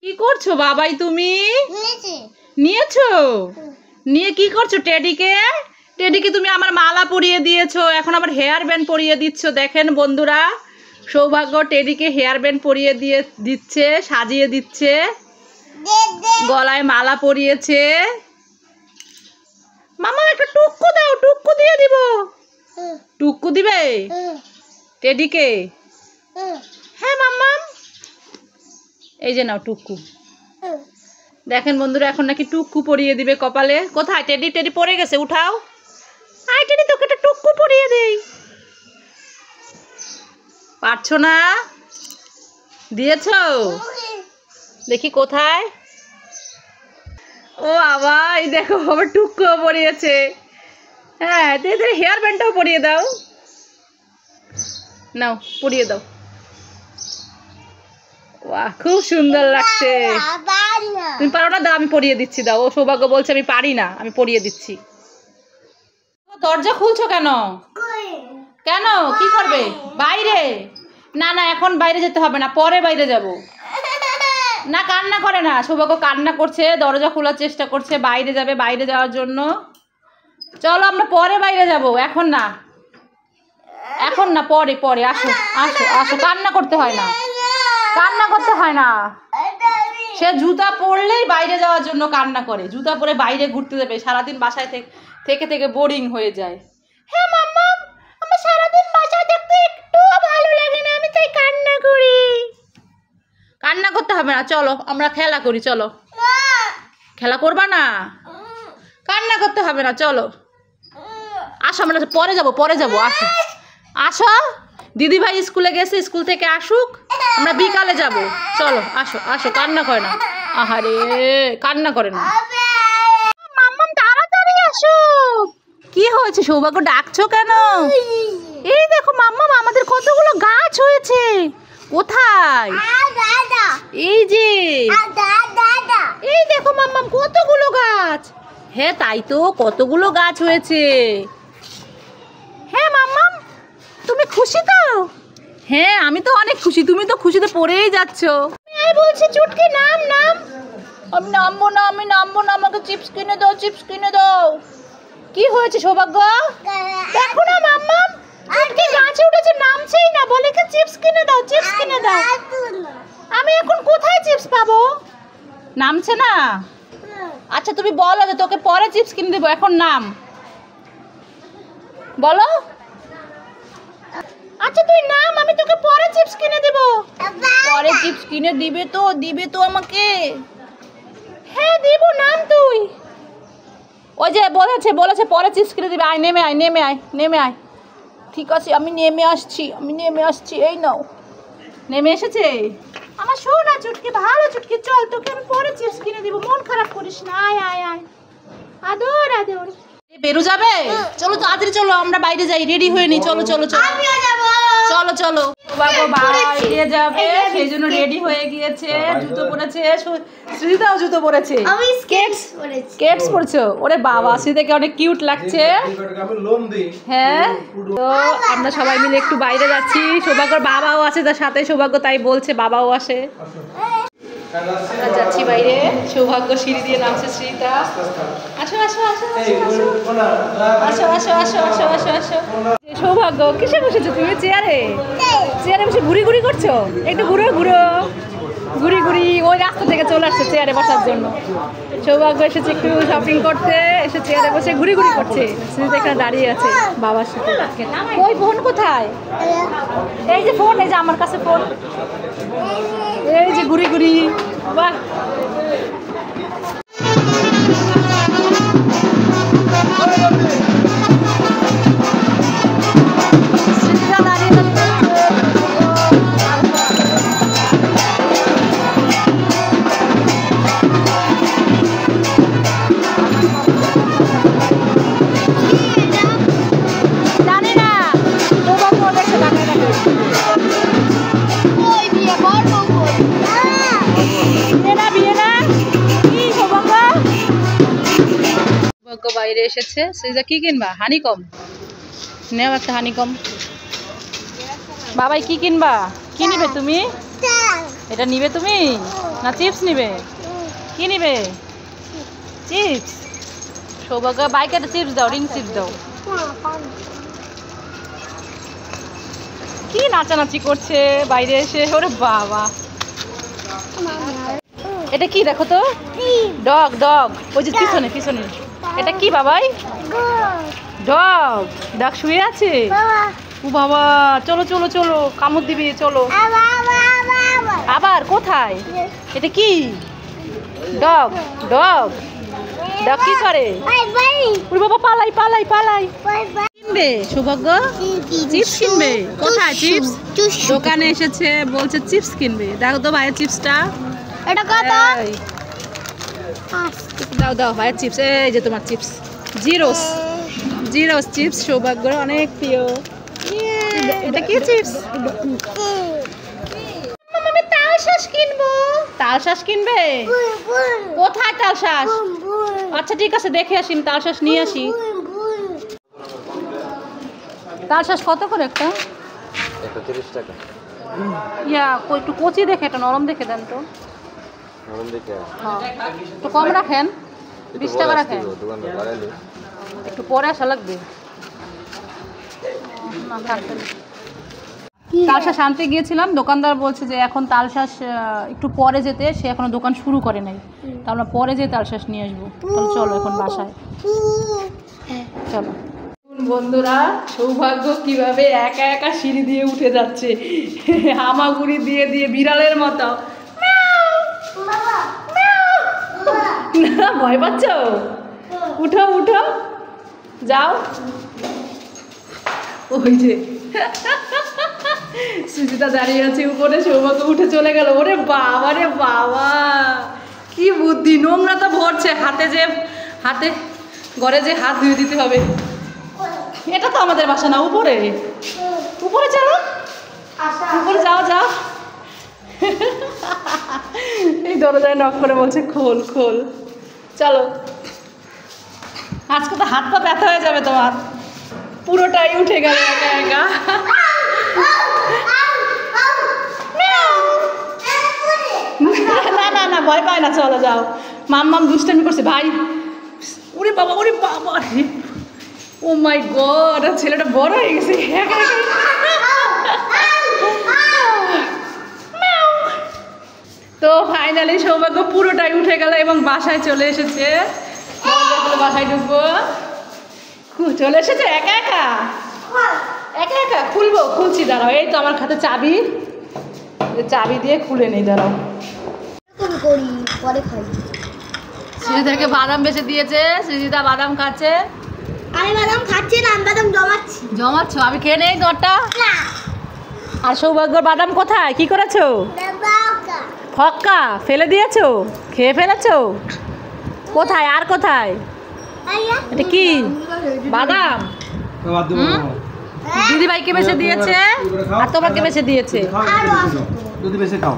কি করছো বাবাই তুমি? নিয়েছো? নিয়ে কি করছো টেডিকে? টেডিকে তুমি আমার মালা পরিয়ে দিয়েছো, এখন আবার হেয়ার ব্যান্ড পরিয়ে দিচ্ছ। দেখেন বন্ধুরা, সৌভাগ্য টেডিকে হেয়ার ব্যান্ড পরিয়ে দিচ্ছে, সাজিয়ে দিচ্ছে, গলায় মালা পরিয়েছে। মামা একটা টুকু দাও, টুকু দিয়ে দিব। টুকু দিবে টেডিকে? হ্যাঁ মাম্মা, এই যে নাও টুকু। দেখেন বন্ধুরা, এখন নাকি টুকু পরিয়ে দিবে কপালে। কোথায় টেডি? টেডি পড়ে গেছে, উঠাও। আই টেডি, তোকে একটা টুকু পরিয়ে দেই। পারছো না? দিয়েছো? দেখি কোথায়। ও আবার এই দেখো, আবার টুকু পরিয়েছে। হ্যাঁ, হেয়ার ব্যান্ডটাও পরিয়ে দাও। নাও পরিয়ে দাও। বাহ, খুব সুন্দর লাগছে। তুমি পারো না? দাও, আমি পরিয়ে দিচ্ছি। দাও। ও সৌভাগ্য বলছে আমি পারি না, আমি পরিয়ে দিচ্ছি। দরজা খুলছো কেন? কেন, কি করবে? বাইরে? না না, এখন বাইরে যেতে হবে না, পরে বাইরে যাব। না, কান্না করে না, সৌভাগ্য কান্না করছে, দরজা খোলার চেষ্টা করছে, বাইরে যাবে, বাইরে যাওয়ার জন্য। চলো আমরা পরে বাইরে যাব, এখন না, এখন না, পরে পরে। আসো আসো আসো, কান্না করতে হয় না, কান্না করতে হয় না। সে জুতা পরলেই বাইরে যাওয়ার জন্য কান্না করে, জুতা পরে বাইরে ঘুরতে যাবে। সারাদিন বাসায় থেকে থেকে বোরিং হয়ে যায়। হ্যাঁ মাম্মা, আমার সারাদিন বাসায় থাকতে একটু ভালো লাগে না, আমি তাই কান্না করি। কান্না করতে হবে না, চলো আমরা খেলা করি। চলো, খেলা করবা না? কান্না করতে হবে না, চলো আসো, আমরা পরে যাব, পরে যাব। আসো আসো, দিদি ভাই স্কুলে গেছে, স্কুল থেকে আসুক, আমরা বিকালে যাব। চলো আসো আসো, কান্না করে না। আহারে, কান্না করে না। মাম্মাম তাড়াতাড়ি আসো। কি হয়েছে সৌভাগ্য, ডাকছো কেন? এই দেখো মাম্মাম, আমাদের কতগুলো গাছ হয়েছে। কোথায়? এই যে, এই দেখো মাম্মাম, কতগুলো গাছ। হ্যাঁ তাই তো, কতগুলো গাছ হয়েছে। হ্যাঁ মাম্মাম, তুমি খুশি তো? হ্যাঁ আমি তো অনেক খুশি, তুমি তো খুশিতে পড়েই যাচ্ছ। এই বলছি চুটকি, নাম নাম। আমি নামবো না, আমি নামবো না, আমাকে চিপস কিনে দাও, চিপস কিনে দাও। কি হয়েছে সৌভাগ্য? দেখো না মাম্মাম, চুটকি গাছে উঠেছে, নামছেই না, বলে কি চিপস কিনে দাও, চিপস কিনে দাও। আমি এখন কোথায় চিপস পাবো? নামছে না। আচ্ছা তুমি বলো যে তোকে পরে চিপস কিনে দেবো, এখন নাম বলো। আচ্ছা তুই নাম, আমি তোকে পরে চিপস কিনে দেব। পরে চিপস কিনে দিবে তো? দিবে তো আমাকে। হ্যাঁ দিব, নাম তুই। ওই যে বলেছে বলেছে পরে চিপস কিনে দিবে। আয়, নেমে আয়, নেমে আয়, নেমে আয়। ঠিক আছে, আমি নেমে আসছি, আমি নেমে আসছি। এই নাও, নেমে এসেছে আমার সোনা চুটকি, ভালো চুটকি। চল, তোকে আমি পরে চিপস কিনে দিব, মন খারাপ করিস না। আয় আয় আয়, আদর আদর। বেরো যাবে? চলো তাড়াতাড়ি চলো, আমরা বাইরে যাই, রেডি হয়ে নি। চলো চলো চলো, চলো চলো। বাবা বাইরে যাবে, সেই জন্য রেডি হয়ে গিয়েছে, জুতো পরেছে। শ্রীতাও জুতো পরেছে, আমি স্কেটস পরছো। ওরে বাবা, শ্রীতাকে অনেক কিউট লাগছে। হ্যাঁ, তো আমরা সবাই মিলে একটু বাইরে যাচ্ছি। সৌভাগ্যর বাবাও আছে তার সাথে, সৌভাগ্য তাই বলছে বাবাও আসে। আমরা যাচ্ছি বাইরে, সৌভাগ্য সিঁড়ি দিয়ে নামছে, শ্রীতা। আসো আসো আসো আসো আসো আসো আসো আসো আসো। সৌভাগ্য কিসে বসেছো তুমি? চেয়ারে? চেয়ারে বসে ঘুরি ঘুরি করছো? একটু ঘুরো ঘুরো, ঘুরি ঘুরি। ওই রাস্তা থেকে চলে আসছে চেয়ারে বসার জন্য। সৌভাগ্য এসেছে একটু শপিং করতে, এসে চেয়ারে বসে ঘুরি ঘুরি করছে। শ্রীতা এখানে দাঁড়িয়ে আছে বাবার সাথে। ওই ফোন কোথায়? এই যে ফোন, এই যে আমার কাছে ফোন। এই যে ঘুরি ঘুরি, বাহ। বাইরে এসেছে। শ্রীজা কি কিনবা? হানিকম নেও, একটা হানিকম। বাবাই কি কিনবা? কি নিবে তুমি? এটা নিবে তুমি না চিপস নিবে? কি নিবে? চিপস। সৌভাগ্য বাইকে একটা চিপস দাও, রিং চিপস দাও। কি নাচানাচি করছে বাইরে এসে, ওরে বাবা। এটা কি দেখো তো? ডগ ডগ, ওই যে পিছনে পিছনে। এটা কি বাবাই? ডগ। ডগ শুয়ে আছে। ও বাবা, চলো চলো চলো, কামড় দিবি, চলো। আবার কোথায়? এটা কি? Dog dog. ডগ কি করে? ওরে বাবা, পালাই পালাই পালাই। কিনবে সৌভাগ্য? চিপস কিনবে? কোথায় চিপস? দোকানে এসেছে, বলছে চিপস কিনবে। দেখো তো ভাইয়ের চিপসটা। এটা কত? এই, দাও দাও ভাইয়ের চিপস। এই যে তোমার চিপস, জিরোস। জিরোস চিপস সৌভাগ্যর অনেক প্রিয়। এটা কি চিপস? আমি তালশাঁস কিনবো। তালশাঁস কিনবে? কোথায় তালশাঁস? আচ্ছা ঠিক আছে, দেখে আসি, আমি তালশাঁস নিয়ে আসি। তালশাঁস কত করে একটা? 130 টাকা। ইয়া একটু কচি দেখে, একটা নরম দেখে দেন তো। নরম দেখে হ্যাঁ, একটু কম রাখেন, 20 টাকা রাখেন। দোকানদার বাড়াইলে একটু পরে আসা লাগবে। না থাকবেন। তালশাঁস আনতে গিয়েছিলাম, দোকানদার বলছে যে এখন তালশাঁস একটু পরে যেতে, সে এখনো দোকান শুরু করে নাই, তা আমরা পরে যেয়ে তালশাঁস নিয়ে আসবো। তাহলে চলো এখন বাসায় চলো। বন্ধুরা, সৌভাগ্য কিভাবে একা একা সিঁড়ি দিয়ে উঠে যাচ্ছে, হামাগুড়ি দিয়ে দিয়ে বিড়ালের মতো। না, ভয় পাচ্ছ? উঠো উঠো, যাও। ওই যে সুজিতা দাঁড়িয়ে আছে উপরে, সৌভাগ্য উঠে চলে গেল। ওরে বাবা রে বাবা, কি বুদ্ধি! নোংরা তো ভরছে হাতে, যে হাতে ঘরে যে হাত ধুয়ে দিতে হবে। এটা তো আমাদের বাসা না, উপরে উপরে চলো, উপরে যাও যাও। এই দরজায় নক করে বলছে খোল খোল, চলো। আজকে তো হাত পা ব্যথা হয়ে যাবে তোমার, পুরোটাই উঠে গেল একা একা। না না না, ভয় পায় না, চলো যাও। মাম্মাম দুষ্টামি করছে ভাই। ওরে বাবা, ওরে বাবা, ও মাই গড, ছেলেটা বড় হয়ে গেছে একা একা। তো ফাইনালি সৌভাগ্য পুরোটাই উঠে গেল এবং বাসায় চলে এসেছে। বাসায় ঢুকবো, চলে এসেছে একা একা। একা একা খুলবো, খুলছি, দাঁড়াও। এই তো আমার হাতে চাবি, চাবি দিয়ে খুলে নেই, দাঁড়াও। সৃজিতাকে বাদাম বেছে দিয়েছে, সৃজিতা বাদাম খাচ্ছে। আমি বাদাম খাচ্ছি না, আমি বাদাম জমাচ্ছি। জমাচ্ছ? আমি খেয়ে নেই দরটা। আর সৌভাগ্যর বাদাম কোথায়? কি করেছো? ফক্কা ফেলে দিয়েছো? খেয়ে ফেলেছো? কোথায় আর কোথায়? এটা কি বাদাম? দিদি ভাইকে বেছে দিয়েছে আর তোমাকে বেছে দিয়েছে। যদি বেশি খাও